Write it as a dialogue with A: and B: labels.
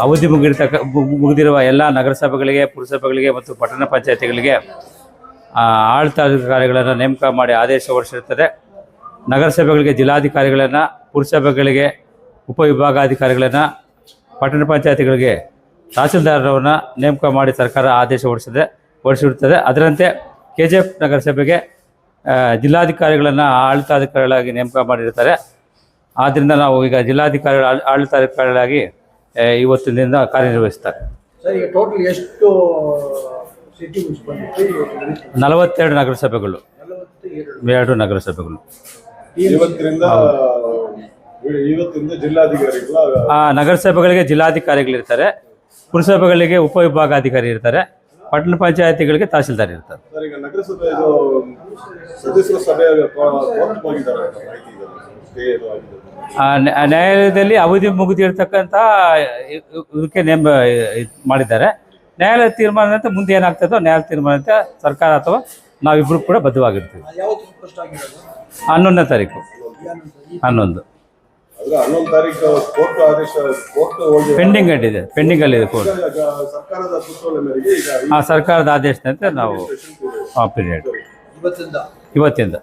A: ಅವಧಿ ಮುಗಿದಿರುವ ಎಲ್ಲ ನಗರಸಭೆಗಳಿಗೆ, ಪುರಸಭೆಗಳಿಗೆ ಮತ್ತು ಪಟ್ಟಣ ಪಂಚಾಯತಿಗಳಿಗೆ ಆಡಳಿತಾಧಿಕಾರಿಗಳನ್ನು ನೇಮಕ ಮಾಡಿ ಆದೇಶ ಹೊರಡಿಸಿರುತ್ತದೆ. ನಗರಸಭೆಗಳಿಗೆ ಜಿಲ್ಲಾಧಿಕಾರಿಗಳನ್ನು, ಪುರಸಭೆಗಳಿಗೆ ಉಪವಿಭಾಗಾಧಿಕಾರಿಗಳನ್ನು, ಪಟ್ಟಣ ಪಂಚಾಯತಿಗಳಿಗೆ ತಹಸೀಲ್ದಾರರನ್ನು ನೇಮಕ ಮಾಡಿ ಸರ್ಕಾರ ಆದೇಶ ಹೊರಡಿಸಿರುತ್ತದೆ. ಅದರಂತೆ KGF ನಗರಸಭೆಗೆ ಜಿಲ್ಲಾಧಿಕಾರಿಗಳನ್ನು ಆಡಳಿತಾಧಿಕಾರಿಗಳಾಗಿ ನೇಮಕ ಮಾಡಿರ್ತಾರೆ. ಆದ್ದರಿಂದ ನಾವು ಈಗ ಜಿಲ್ಲಾಧಿಕಾರಿಗಳ ಆಡಳಿತಾಧಿಕಾರಿಗಳಾಗಿ ಇವತ್ತಿನಿಂದ ಕಾರ್ಯನಿರ್ವಹಿಸ್ತಾರೆ. 42 ನಗರಸಭೆಗಳು, 2 ನಗರಸಭೆಗಳು. ನಗರಸಭೆಗಳಿಗೆ ಜಿಲ್ಲಾಧಿಕಾರಿಗಳಿರ್ತಾರೆ, ಪುರಸಭೆಗಳಿಗೆ ಉಪವಿಭಾಗಾಧಿಕಾರಿ ಇರ್ತಾರೆ, ಪಟ್ಟಣ ಪಂಚಾಯತಿಗಳಿಗೆ ತಹಸೀಲ್ದಾರ್ ಇರ್ತಾರೆ. ನ್ಯಾಯಾಲಯದಲ್ಲಿ ಅವಧಿ ಮುಗಿದಿರ್ತಕ್ಕಂಥ ಇದಕ್ಕೆ ನೇಮ ಮಾಡಿದ್ದಾರೆ. ನ್ಯಾಯಾಲಯ ತೀರ್ಮಾನದಂತೆ ಮುಂದೆ ಏನಾಗ್ತದೋ ನ್ಯಾಯಾಲಯ ತೀರ್ಮಾನದಂತೆ ಸರ್ಕಾರ ಅಥವಾ ನಾವಿಬ್ಬರು ಕೂಡ ಬದ್ಧವಾಗಿರ್ತೀವಿ. 11ನೇ ತಾರೀಕು 11 ಪೆಂಡಿಂಗ್ ಅಲ್ಲಿದೆ, ಪೆಂಡಿಂಗಲ್ಲಿದೆ ಕೋರ್ಟ್. ಸರ್ಕಾರದ ಆದೇಶದಂತೆ ನಾವು ಪೀರಿಯಡ್ ಇವತ್ತಿಂದ